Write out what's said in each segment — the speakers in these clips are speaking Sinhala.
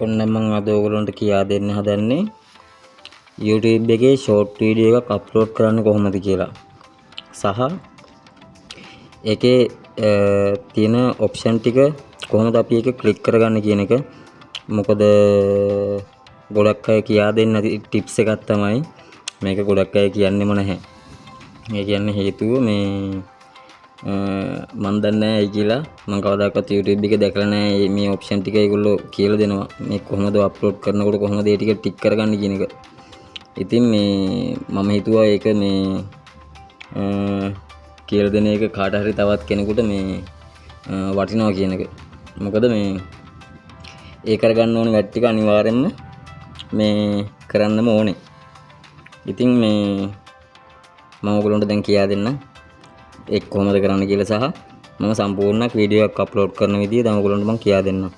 ඔන්න මම අද ඔයගොල්ලන්ට කියා දෙන්න හදන්නේ YouTube එකේ ෂෝට් වීඩියෝ එකක් අප්ලෝඩ් කරන්න කොහොමද කියලා. සහ ඒකේ තියෙන ඔප්ෂන් ටික කොහොමද අපි ඒක ක්ලික් කරගන්නේ කියන එක. මොකද ගොඩක් අය කියා දෙන්න ටිප්ස් එකක් තමයි මේක ගොඩක් අය කියන්නේම නැහැ. ඒ කියන්නේ හේතුව මේ මන් දන්නේ නැහැ කියලා මම කවදාකවත් YouTube එකේ දැකලා නැහැ මේ ඔප්ෂන් ටික ඒගොල්ලෝ කියලා දෙනවා මේ කොහොමද අප්ලෝඩ් කරනකොට කොහොමද ඒ ටික ටික් කරගන්නේ කියන එක. ඉතින් මේ මම හිතුවා ඒක මේ කියලා දෙන එක කාට හරි තවත් කෙනෙකුට මේ වටිනවා කියන එක. මොකද මේ ඒ කරගන්න ඕනේ වැඩ ටික අනිවාර්යෙන්ම මේ කරන්නම ඕනේ. ඉතින් මේ මම ඔයගොල්ලන්ට දැන් කියා දෙන්න ඒක කොහොමද කරන්න කියලා සහ මම සම්පූර්ණ වීඩියෝ එකක් අප්ලෝඩ් කරන විදිය දැන් ඔයගොල්ලන්ට මම කියා දෙන්නම්.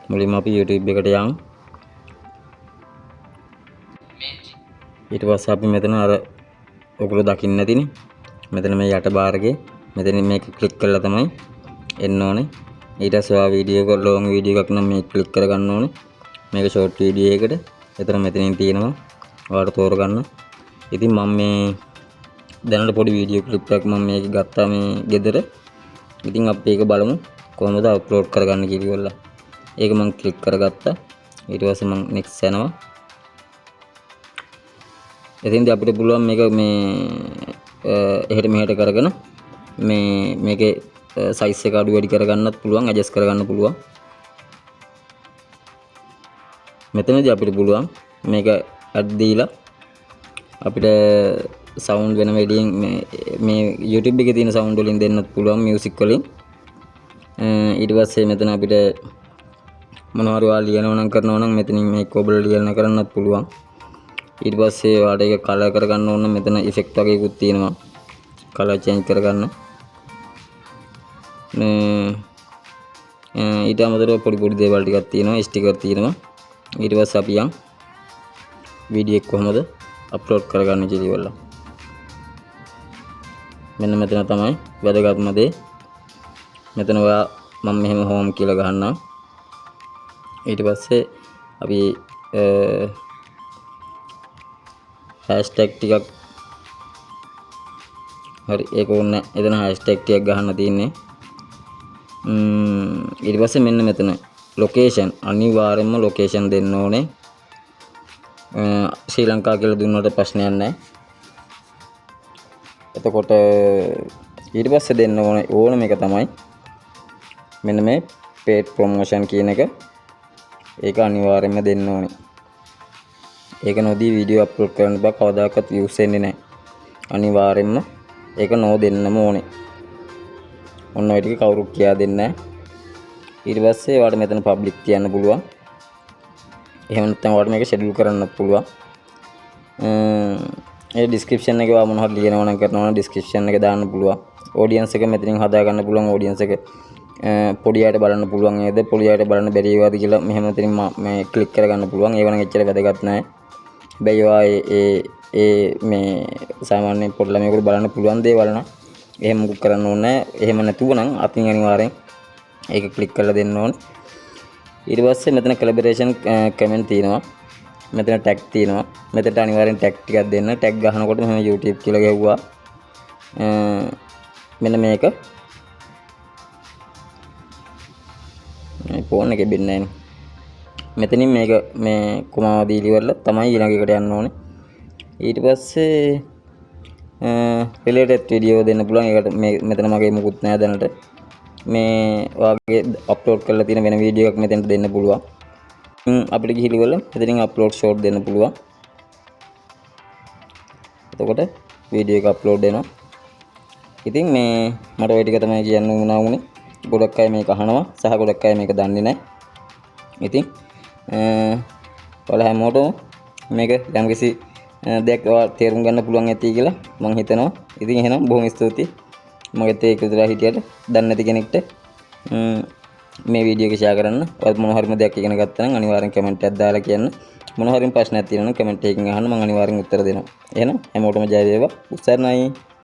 මුලින්ම අපි YouTube එකට යමු. ඊට පස්සේ අපි මෙතන අර ඔයගොල්ලෝ දකින්න නැතිනේ. මෙතන මේ යට බාර් එකේ මෙතන මේක ක්ලික් කරලා තමයි එන්න ඕනේ. ඊට පස්සේ ඔයා වීඩියෝ එක ලොං වීඩියෝ එකක් නම් මේක ක්ලික් කරගන්න ඕනේ. මේක ෂෝට් වීඩියෝ එකකට. එතන මෙතනින් තියෙනවා. ඔයාලට තෝරගන්න. ඉතින් මම මේ දැනට පොඩි වීඩියෝ ක්ලිප් එකක් මම මේක ගත්තා මේ ගෙදර. ඉතින් අපි ඒක බලමු කොහොමද අප්ලෝඩ් කරගන්න කියලා. ඒක මම ක්ලික් කරගත්තා. ඊට පස්සේ මම next යනවා. එතෙන්දී අපිට පුළුවන් මේක මේ එහෙට මෙහෙට කරගෙන මේකේ size එක අඩු වැඩි කරගන්නත් පුළුවන්, adjust කරගන්න පුළුවන්. මෙතනදී අපිට පුළුවන් මේක add දීලා අපිට sound වෙන වැඩියෙන් මේ YouTube එකේ තියෙන sound වලින් දෙන්නත් පුළුවන්, music වලින්. ඊට පස්සේ මෙතන අපිට මොනවා හරි ඔයාලා ලියනවා නම් කරනවා නම් මෙතනින් මේක ඔබලා ලියන්න කරන්නත් පුළුවන්. ඊට පස්සේ ඔයාලට ඒක කලර් කරගන්න ඕන නම් මෙතන ඉෆෙක්ට් වගේකුත් තියෙනවා. කලර් චේන්ජ් කරගන්න. ඊට අමතරව පොඩි පොඩි දේවල් ටිකක් තියෙනවා, ස්ටිකර් තියෙනවා. ඊට පස්සේ අපි යන් වීඩියෝ එක කොහොමද අප්ලෝඩ් කරගන්න කියලා. මෙන්න මෙතන තමයි වැදගත්ම දේ. මෙතන ඔයා මම මෙහෙම හෝම් කියලා ගහන්නම්. ඊට පස්සේ අපි hashtag ටිකක් හරි ඒක ඕනේ. එතන hashtag ටිකක් ගහන්න තියෙන්නේ. ඊට පස්සේ මෙන්න මෙතන location අනිවාර්යයෙන්ම location දෙන්න ඕනේ. ශ්‍රී ලංකා කියලා දුන්නට ප්‍රශ්නයක් නැහැ. එතකොට ඊට පස්සේ දෙන්න ඕන මේක තමයි මෙන්න මේ paid promotion කියන එක. ඒක අනිවාර්යයෙන්ම දෙන්න ඕනේ. ඒක නොදී වීඩියෝ අප්ලෝඩ් කරන්න බෑ, කවදාකවත් views එන්නේ නැහැ. අනිවාර්යයෙන්ම ඒක නෝ දෙන්නම ඕනේ. ඔන්න ඔය ටික කවුරුත් කියා දෙන්නේ නැහැ. ඊට පස්සේ ඔයාලට මෙතන public තියන්න පුළුවන්. එහෙම නැත්නම් ඔයාලට මේක schedule කරන්නත් පුළුවන්. ඒ description එකේ ඔයා මොනවා හරි ලියනවා නම් කරනවා නම් description එක දාන්න පුළුවන්. audience එක මෙතනින් හදා ගන්න පුළුවන්. audience එක පොඩි අයට බලන්න පුළුවන් නේද? පොඩි අයට බලන්න බැරි ඒවාද කියලා මෙහෙම මෙතනින් මේ ක්ලික් කරගන්න පුළුවන්. ඒව නම් එච්චර වැදගත් නැහැ. හැබැයි ඔයා ඒ මේ සාමාන්‍යයෙන් පොඩි ළමයෙකුට බලන්න පුළුවන් දේවල් නම් එහෙම මුකුත් කරන්න ඕනේ නැහැ. එහෙම නැතුව නම් අතින් අනිවාර්යෙන් ඒක ක්ලික් කරලා දෙන්න ඕනේ. ඊට පස්සේ මෙතන collaboration comment තියෙනවා. මෙතන tag තියෙනවා. මෙතනට අනිවාර්යෙන් tag ටිකක් දෙන්න. tag ගහනකොට මෙහෙම YouTube කියලා ගැහුවා. මෙන්න මේක මේ ෆෝන් එකේ බින්නේ නැහැ. මෙතනින් මේක මේ කොමාව දීලි වල තමයි ඊළඟ එකට යන්න ඕනේ. ඊට පස්සේ related video දෙන්න පුළුවන්. ඒකට මෙතන මගේ මුකුත් නැහැ දැනට. මේ වාගේ අප්ලෝඩ් කරලා තියෙන වෙන වීඩියෝ එකක් මෙතෙන්ට දෙන්න පුළුවන්. අපිට ගිහිලි වල මෙතනින් අප්ලෝඩ් ෂෝට් දෙන්න පුළුවන්. එතකොට වීඩියෝ එක අප්ලෝඩ් වෙනවා. ඉතින් මේ මට ওই ටික තමයි කියන්න උනේ. ගොඩක් අය මේක අහනවා සහ ගොඩක් අය මේක දන්නේ නැහැ. ඉතින් ඔයාලා හැමෝටම මේක යම්කිසි දෙයක් තේරුම් ගන්න පුළුවන් ඇති කියලා මම හිතනවා. ඉතින් එහෙනම් බොහොම ස්තුතියි. මගෙත් ඒක විතර හිටියට දන්නේ නැති කෙනෙක්ට මේ වීඩියෝ එක ෂෙයා කරන්න. ඔයත් මොන හරිම දෙයක් ඉගෙන ගත්තා නම් අනිවාර්යෙන් කමෙන්ට් එකක් දාලා කියන්න. මොන හරිම ප්‍රශ්නයක් තියෙනවා නම් කමෙන්ට් එකකින් අහන්න මම අනිවාර්යෙන් උත්තර දෙනවා. එහෙනම් හැමෝටම ජය වේවා. උත්සාහයි.